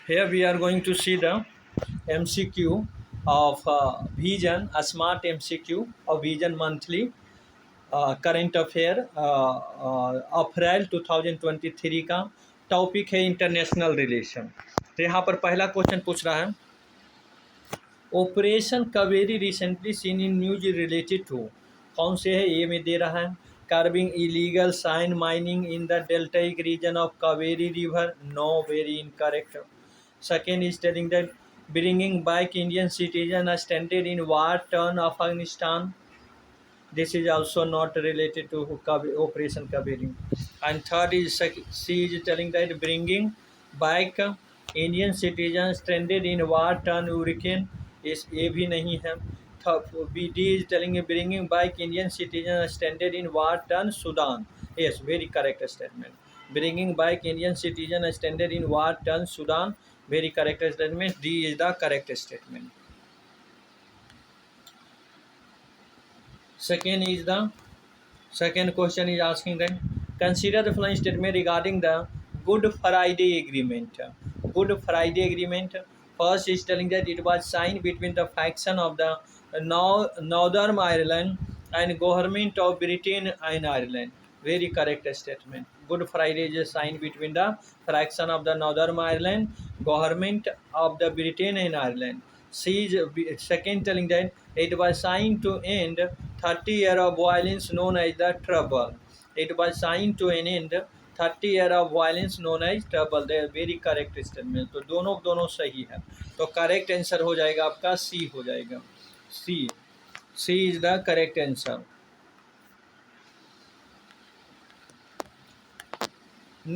Here we are going to see the MCQ of Vision, a smart MCQ of Vision Monthly current affair अप्रैल 2023 का topic है international relation. तो यहाँ पर पहला question पूछ रहा है, operation Kaveri recently seen in news related to, कौन से है? ए में दे रहा है curbing illegal sand mining in the deltaic region of Kaveri river, no, very incorrect. Second is telling that bringing back Indian citizen are stranded in war-torn Afghanistan. This is also not related to Operation Kaveri. And third is she is telling that bringing back Indian citizens stranded in war-torn Hurricane is ये भी नहीं है। BD is telling bringing back Indian citizens stranded in war-torn Sudan. Yes, very correct statement. Bringing back Indian citizens stranded in war-torn Sudan. Very correct statement. D is the correct statement. Second question is asking that consider the following statement regarding the Good Friday Agreement. Good Friday Agreement. First is telling that it was signed between the faction of the Northern Ireland and government of Britain and Ireland. Very correct statement. Good Friday is signed between the fraction of the Northern Ireland, government of the Britain and Ireland. Second telling that it was signed to end 30 years of violence known as the Trouble. It was signed to an end 30 years of violence known as Trouble. They are very correct statement. तो दोनों सही है, तो correct answer हो जाएगा आपका C हो जाएगा। C is the correct answer.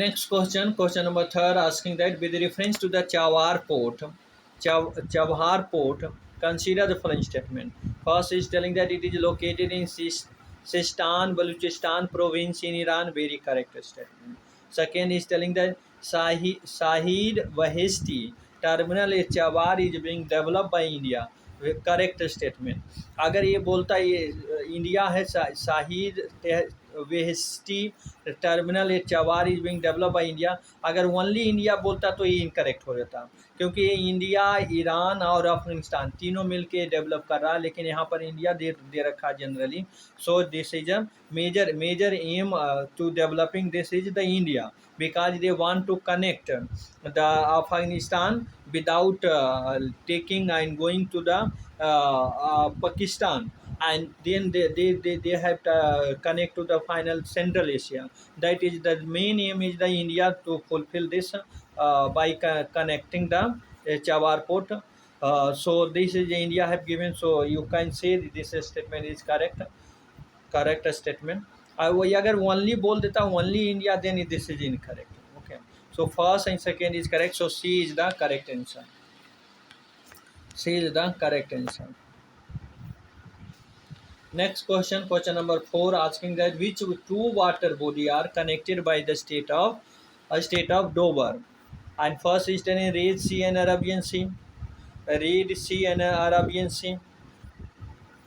Next question number third, asking that with reference to the Chabhar port, consider the following statement. First is telling that it is located in Sistan, Baluchistan province in Iran. Very correct statement. Second is telling that Shahid Vahishti terminal at Chabhar is being developed by India. Correct statement. अगर ये बोलता ये India है, Shahid Beheshti terminal ए Chabahar is being develop by India, अगर only India बोलता तो ये इनकरेक्ट हो जाता, क्योंकि ये इंडिया, ईरान और अफगानिस्तान तीनों मिलके डेवलप कर रहा है, लेकिन यहाँ पर इंडिया दे रखा है generally. So this is a major aim to developing this is the India, because they want to connect the Afghanistan without taking and going to the Pakistan, and then they have to connect to the final Central Asia. That is the main aim is the India to fulfill this by connecting the Chabhar port. So this is India have given, so you can say this statement is correct statement. वही अगर only बोल देता only India, then this is incorrect. Okay, so first and second is correct, so C is the correct answer. C is the correct answer. Next question number 4, asking that which two water body are connected by the state of Dover? And first is telling Red Sea and Arabian Sea. Red Sea and Arabian Sea.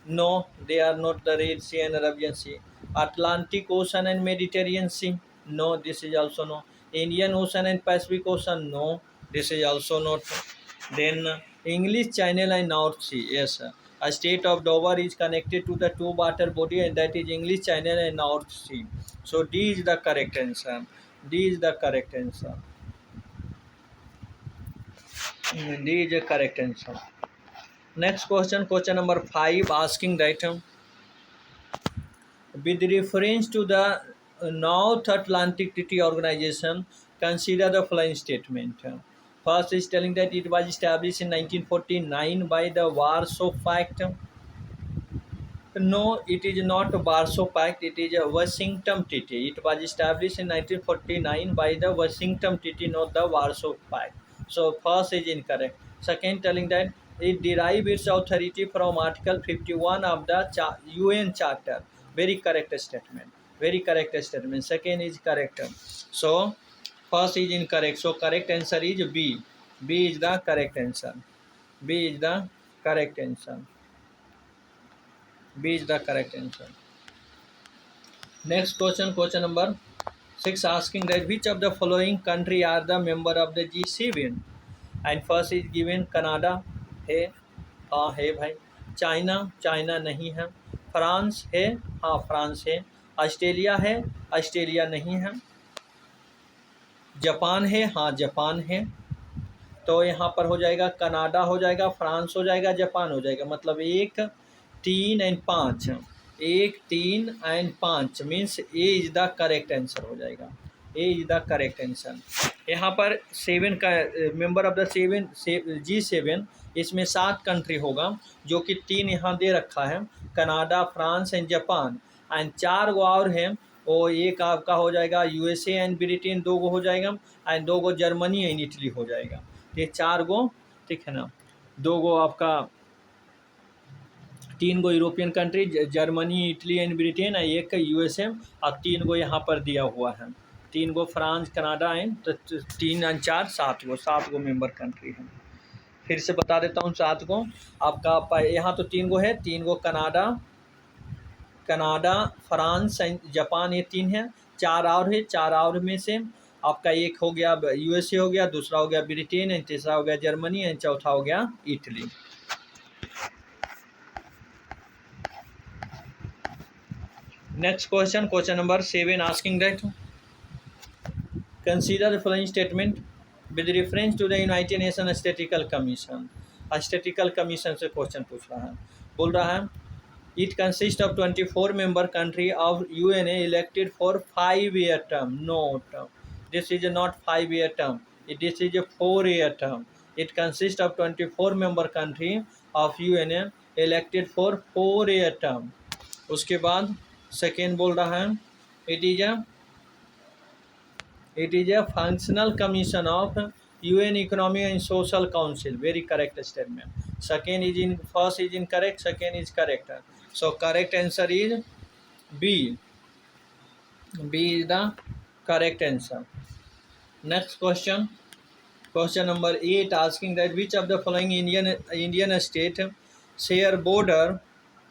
No, they are not the Red Sea and Arabian Sea. Atlantic Ocean and Mediterranean Sea. No, this is also no. Indian Ocean and Pacific Ocean. No, this is also not. Then English Channel and North Sea. Yes, a state of Dover is connected to the two water body, and that is English Channel and North Sea. So D is the correct answer. D is the correct answer. D is the correct answer. Next question number 5, asking that with reference to the North Atlantic Treaty Organization, consider the following statement. First is telling that it was established in 1949 by the Warsaw Pact. No, it is not Warsaw Pact, it is a Washington Treaty. It was established in 1949 by the Washington Treaty, not the Warsaw Pact. So first is incorrect. Second, telling that it derives its authority from Article 51 of the UN Charter. Very correct statement. Very correct statement. Second is correct. So first is incorrect. So correct answer is B. B is the correct answer. B is the correct answer. B is the correct answer. Next question number 6, asking that which of the following country are the member of the G7? And first is given Canada है, हाँ है भाई। China, China नहीं है। France है, हाँ France है। Australia है, ऑस्ट्रेलिया नहीं है। जापान है, हाँ जापान है। तो यहाँ पर हो जाएगा कनाडा हो जाएगा, फ्रांस हो जाएगा, जापान हो जाएगा। मतलब 1 3 and 5, 1 3 and 5 means A is the correct answer हो जाएगा। ए इज द करेक्ट आंसर। यहाँ पर 7 का मेंबर ऑफ द G7, इसमें 7 कंट्री होगा, जो कि 3 यहाँ दे रखा है, Canada, France and Japan. And 4 गो और हैं, वो एक आपका हो जाएगा USA एंड ब्रिटेन, 2 गो हो जाएगा, and 2 go Germany and Italy हो जाएगा। ये 4 गो, ठीक है ना। 2 गो आपका 3 गो European country, Germany, Italy and Britain, 1 USA, और 3 गो यहाँ पर दिया हुआ है, 3 गो फ्रांस, कनाडा एंड, तो 3 एंड 4 7 गो मेंबर कंट्री हैं। फिर से बता देता हूँ 7 गो आपका। यहाँ तो 3 गो है, 3 गो कनाडा, फ्रांस एंड जापान, ये 3 है। 4 और है, 4 और में से आपका एक हो गया USA हो गया, दूसरा हो गया ब्रिटेन एंड तीसरा हो गया जर्मनी एंड चौथा हो गया Italy. Next question, question number 7 asking that consider the following statement with reference to the United Nation Statistical Commission. Statistical Commission से क्वेश्चन पूछ रहा है, बोल रहा है it consist of 24 member country of UNA elected for 5-year term. Note, this is not 5-year term. This is a 4-year term. It consists of 24 member country of UNA elected for 4-year term. उसके बाद second बोल रहा है it is a functional commission of UN Economic and Social Council. Very correct statement. First is incorrect, second is correct. So correct answer is B. B is the correct answer. Next question. Question number 8 asking that which of the following Indian state share border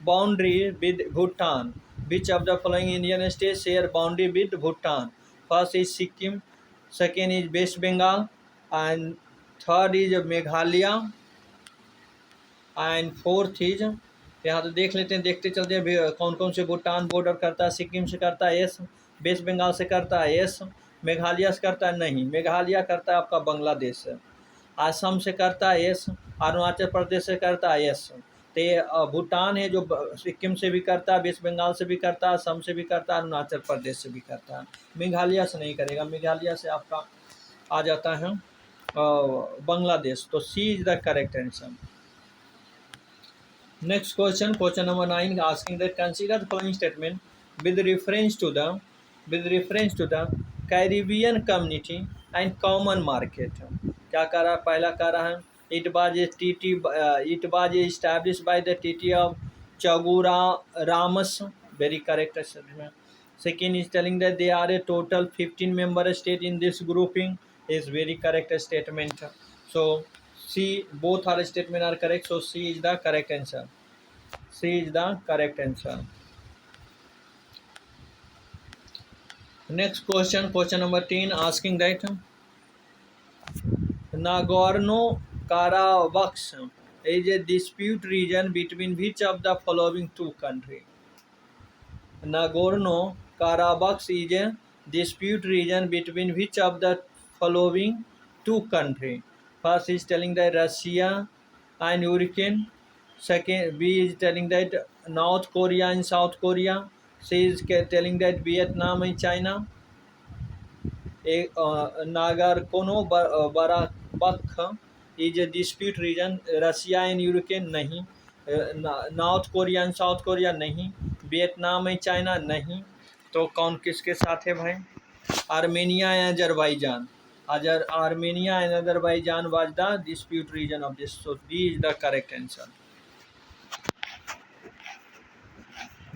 boundary with Bhutan? Which of the following Indian states share boundary with Bhutan? First is Sikkim, second is West Bengal, and third is Meghalaya, and fourth is, यहाँ तो देख लेते हैं, देखते चलते हैं कौन कौन से भूटान बॉर्डर करता है। सिक्किम से करता है यस, वेस्ट बंगाल से करता है यस, मेघालय से करता है नहीं, मेघालय करता है आपका बांग्लादेश से, असम से करता है यस, अरुणाचल प्रदेश से करता है यस। तो भूटान है जो सिक्किम से भी करता है, वेस्ट बंगाल से भी करता है, असम से भी करता है, अरुणाचल प्रदेश से भी करता है। मेघालय से नहीं करेगा, मेघालय से आपका आ जाता है बांग्लादेश। तो C is the correct answer. Next question, question number 9 asking that consider the following statement with reference to the Caribbean community and common market. क्या कर रहा है, पहला कर रहा है it was established by the Treaty of Chaguaramas. Very correct statement. Second is telling that they are a total 15 member state in this grouping. Is very correct statement. So C, both are statement are correct. So C is the correct answer. C is the correct answer. Next question, question number 10 asking that Nagorno-Karabakh is a dispute region between which of the following two countries? Nagorno-Karabakh is a dispute region between which of the following two countries? First is telling that Russia and Ukraine. Second, B is telling that North Korea and South Korea. C is telling that Vietnam and China. Nagorno-Karabakh is a dispute region. Russia and Ukraine नहीं, North Korea and South Korea नहीं, Vietnam and China नहीं। तो कौन किसके साथ है भाई? Armenia या Azerbaijan. Armenia and Azerbaijan was the dispute region of this. So D is the correct answer.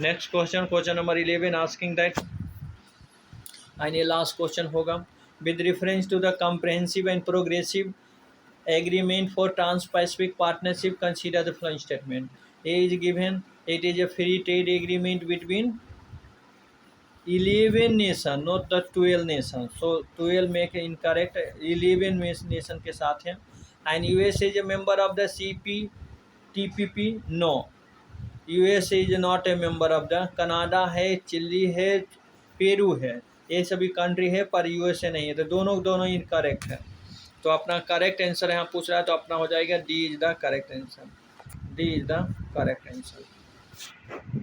Next question, question number 11 asking that, and ये लास्ट क्वेश्चन होगा, with reference to the Comprehensive and Progressive Agreement for Trans Pacific Partnership consider the following statement. A is given, it is a free trade agreement between 11 nation, not the 12 nation, so 12 make incorrect, 11 nation के साथ हैं। And US is a member of the TPP, no, US is not a member of the, Canada है, Chile है, Peru है, ये सभी country है पर यूएसए नहीं है, तो दोनों इनकरेक्ट है। तो अपना करेक्ट आंसर यहाँ पूछ रहा है, तो अपना हो जाएगा D is the correct answer, D is the correct answer.